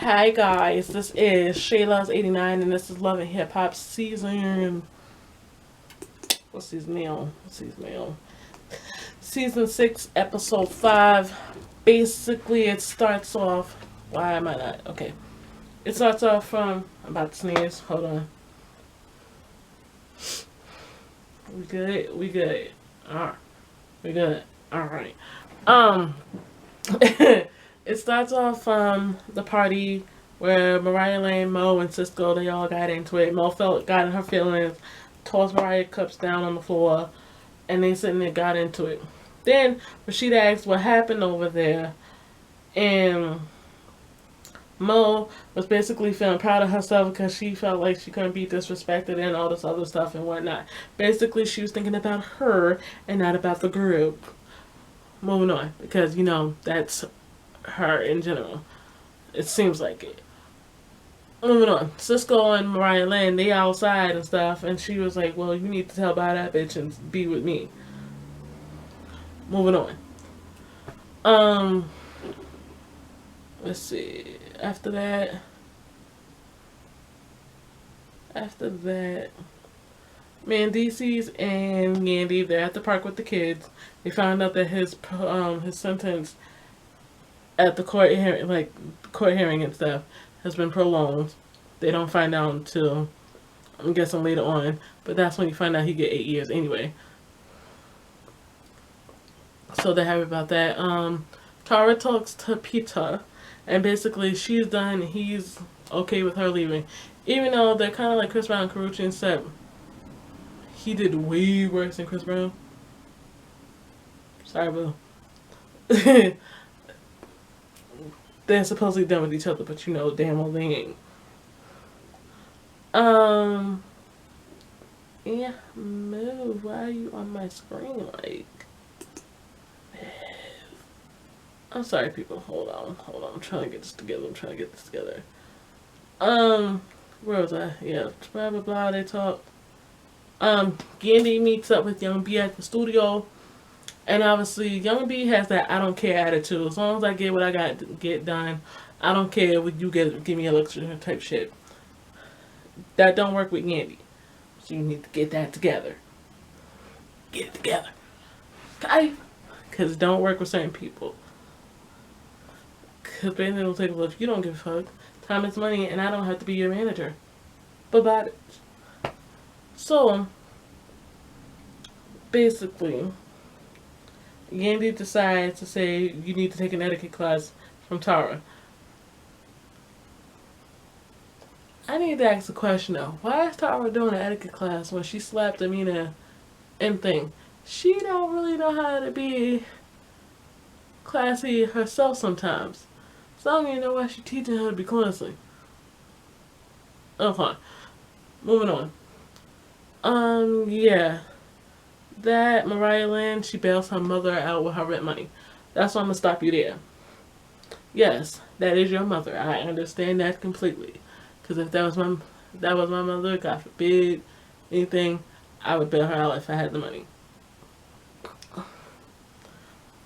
Hi guys, this is Shayla's 89 and this is Love and Hip Hop season. What's season now? Season 6, episode 5. Basically, it starts off. Why am I not? Okay. It starts off from. I'm about to sneeze. Hold on. We good? We good. Alright. We good. Alright. Um. It starts off from the party where Mariah Lane, Mo, and Cisco, they all got into it. Mo got in her feelings, tossed Mariah cups down on the floor, and they sitting there got into it. Then Rashida asked what happened over there, and Mo was basically feeling proud of herself because she felt like she couldn't be disrespected and all this other stuff and whatnot. Basically, she was thinking about her and not about the group. Moving on, because that's her in general. It seems like it. Moving on. Cisco and Mariah Lynn, they outside and stuff, and she was like, well, you need to tell about that bitch and be with me. Moving on. Um, let's see. After that, Mandisi's and Yandy, they're at the park with the kids. They found out that his sentence at the court hearing and stuff, has been prolonged. They don't find out until, I'm guessing, later on, but that's when you find out he get 8 years anyway. So they're happy about that. Tara talks to Pita, and basically she's done. He's okay with her leaving, even though they're kind of like Chris Brown and Karrueche, except he did way worse than Chris Brown. Sorry, boo. They're supposedly done with each other, but damn well they ain't. Um, yeah, move. Why are you on my screen like? I'm sorry, people. Hold on. I'm trying to get this together. Where was I? Yeah, blah blah blah. They talk. Gandy meets up with Young B at the studio, and obviously Young B has that I don't care attitude. As long as I get what I got to get done, I don't care what you give me a lecture type shit. That don't work with Yandy. So you need to get that together. Get it together. Okay? Because it don't work with certain people. Because basically it'll take, well, if you don't give a fuck, time is money and I don't have to be your manager. But about it. So, basically, Yandy decides to say you need to take an etiquette class from Tara. I need to ask a question though. Why is Tara doing an etiquette class when she slapped Amina and thing? She don't really know how to be classy herself sometimes. So I don't even know why she's teaching her to be classy. Okay. Moving on. Yeah. That Mariah Lynn, she bails her mother out with her rent money. That's why I'm gonna stop you there. Yes, that is your mother. I understand that completely. Because if that was my mother, God forbid anything, I would bail her out if I had the money.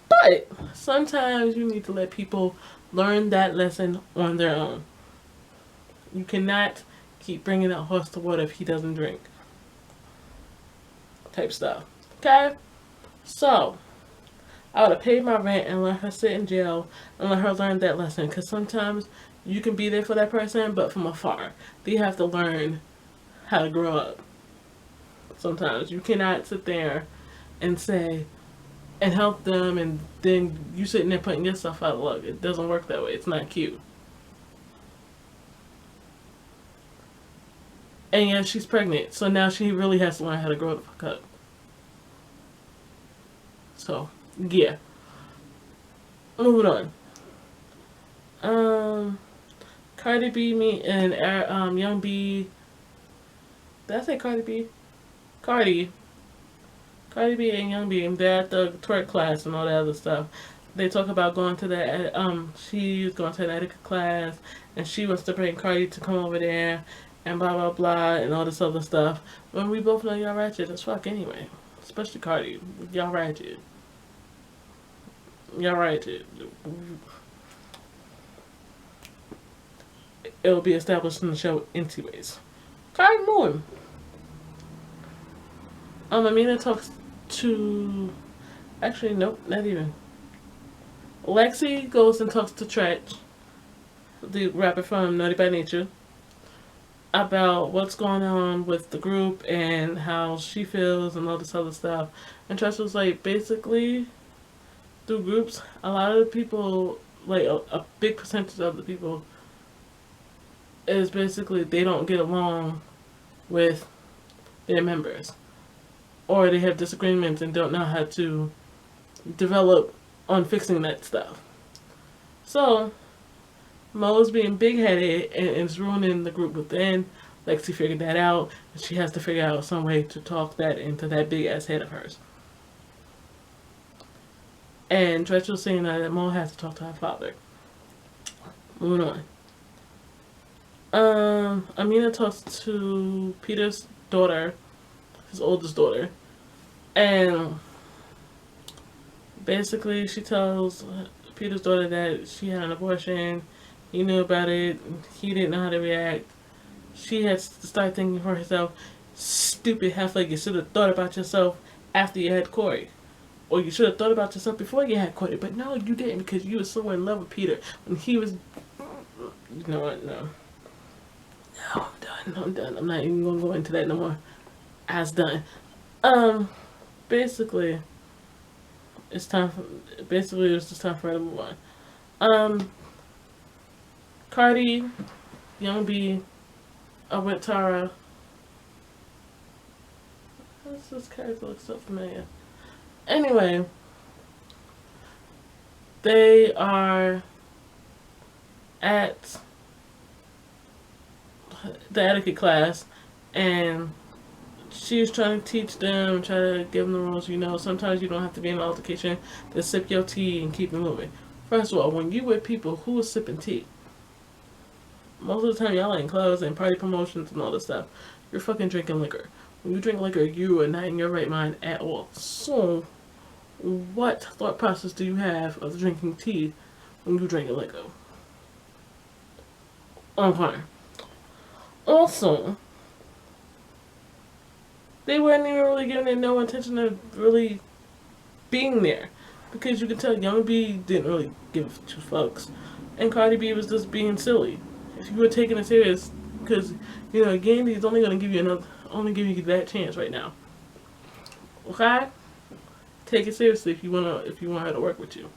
But sometimes you need to let people learn that lesson on their own. You cannot keep bringing that horse to water if he doesn't drink. Type stuff. Okay? So, I would have paid my rent and let her sit in jail and let her learn that lesson. Because sometimes you can be there for that person, but from afar. They have to learn how to grow up. Sometimes you cannot sit there and say, and help them, and then you sitting there putting yourself out of luck. It doesn't work that way. It's not cute. And yeah, she's pregnant, so now she really has to learn how to grow the fuck up. So, yeah. Moving on. Cardi B and Young B. Did I say Cardi B? Cardi. Cardi B and Young B. They're at the twerk class and all that other stuff. They talk about going to that. She's going to an etiquette class, and she wants to bring Cardi to come over there, and blah blah blah, and all this other stuff. When we both know y'all ratchet as fuck anyway. Especially Cardi. Y'all ratchet. Y'all ratchet. it will be established in the show anyways. Cardi moving. Amina talks to. Actually, nope, not even. Lexi goes and talks to Tretch, the rapper from Naughty by Nature, about what's going on with the group and how she feels and all this other stuff. And Tretch was like, basically, through groups, a lot of the people, like a big percentage of the people, is basically they don't get along with their members. Or they have disagreements and don't know how to develop on fixing that stuff. So, Mo's being big headed and is ruining the group within. Lexi figured that out, and she has to figure out some way to talk that into that big ass head of hers. And Dretch was saying that Mo has to talk to her father. Moving on. Amina talks to Peter's daughter, his oldest daughter, and basically she tells Peter's daughter that she had an abortion. He knew about it. He didn't know how to react. She had to start thinking for herself, stupid half-leg, you should have thought about yourself after you had Corey. Or you should have thought about yourself before you had Corey. But no, you didn't, because you were so in love with Peter. When he was... You know what? No. No, I'm done. I'm not even going to go into that no more. I was done. Basically, it's time for... Basically, it was just time for her to move on. Cardi, Young B, with Tara. This character looks so familiar. Anyway, they are at the etiquette class, and she's trying to teach them, try to give them the rules. You know, sometimes you don't have to be in an altercation. Just sip your tea and keep it moving. First of all, when you with people who are sipping tea, most of the time y'all in clubs and party promotions and all this stuff, you're fucking drinking liquor. When you drink liquor, you are not in your right mind at all. So, what thought process do you have of drinking tea when you drink liquor? Okay. Also, they weren't even really giving it no intention of really being there. Because you could tell Young B didn't really give two fucks. And Cardi B was just being silly. If you were taking it serious, because, you know, Gandy is only going to give you that chance right now. Okay? Take it seriously if you want her to work with you.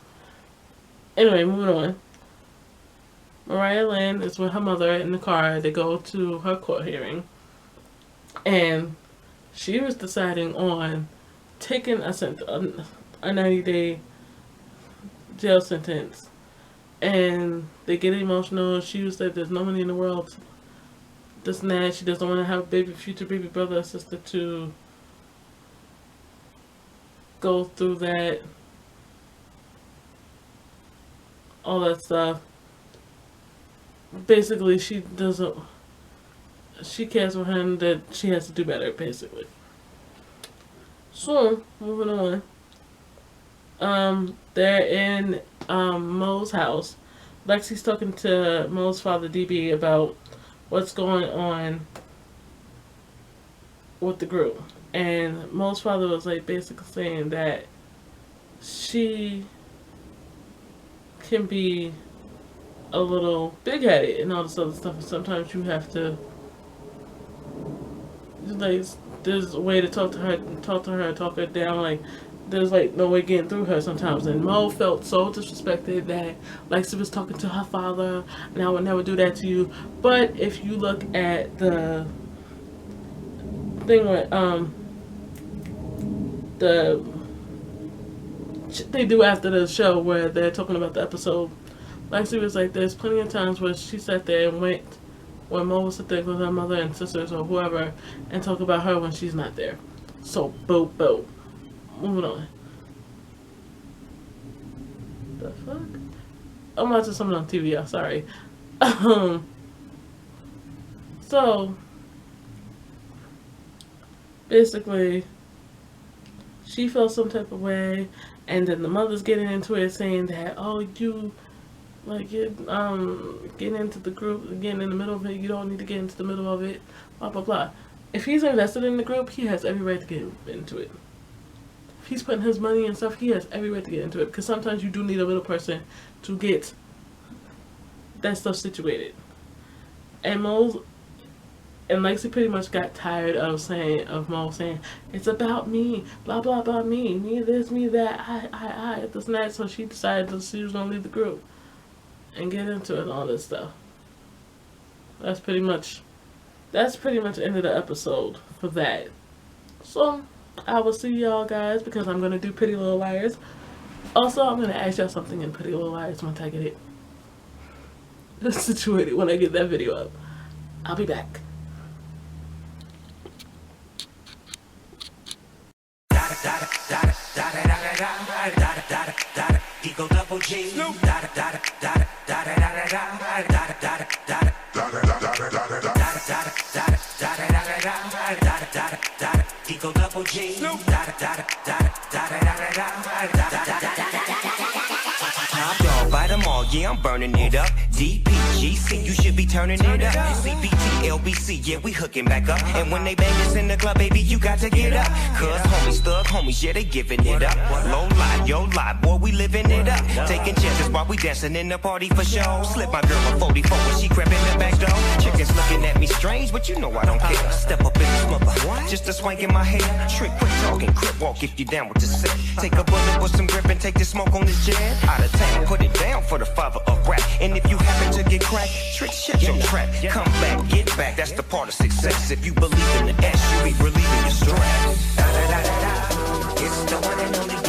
Anyway, moving on. Mariah Lynn is with her mother in the car. They go to her court hearing. And she was deciding on taking a 90-day jail sentence. And they get emotional. She said there's no money in the world. This and that. She doesn't want to have a future baby brother or sister to go through that. All that stuff. Basically, she cares for him that she has to do better, basically. So, moving on. They're in Mo's house. Lexi's talking to Mo's father, DB, about what's going on with the group. And Mo's father was like basically saying that she can be a little big-headed and all this other stuff. And sometimes you have to, like, there's a way to talk to her down. Like, there's like no way getting through her sometimes. And Mo felt so disrespected that Lexi was talking to her father, and I would never do that to you. But if you look at the thing with they do after the show where they're talking about the episode, Lexi was like, there's plenty of times where she sat there and went when Mo would sit there with her mother and sisters or whoever and talk about her when she's not there. So, boo, boo. Moving on. The fuck? I'm watching something on TV, y'all. Sorry. So, basically, she felt some type of way, and then the mother's getting into it saying that, oh, Like, getting into the group, getting in the middle of it, you don't need to get into the middle of it, blah, blah, blah. If he's invested in the group, he has every right to get into it. If he's putting his money and stuff, he has every right to get into it. Because sometimes you do need a middle person to get that stuff situated. And Lexi pretty much got tired of Mo saying, it's about me, blah, blah, blah, me this, me that, I, this and that. So she decided that she was going to leave the group and get into it and all this stuff. That's pretty much the end of the episode for that. So, I will see y'all guys because I'm going to do Pretty Little Liars. Also, I'm going to ask y'all something in Pretty Little Liars once I get it situated, when I get that video up. I'll be back. Eagle double G. Eagle double G. Top dog, bite them all, yeah, I'm burning it up. DPGC, you should be turning it up. CBT, LBC, yeah, we hooking back up. And when they bang us in the club, baby, you got to get up. Cause homies, thug homies, yeah, they giving it up. Low lie, yo lie, boy, we living it up. Taking chances while we dancing in the party for show. Slip my girl a 44 when she crept in the back door. Chickens looking at me strange, but you know I don't care. Step up in this mother, just a swank in my hair. Trick, quick talking, crip walk if you down with the set. Take a bullet with some grip and take the smoke on this jet. Out of town, put it down for the father of rap. And if you happen to get cracked, trick, shut your trap. Come back, get back, that's the part of success. If you believe in the S, you be relieving your stress. It's the one and only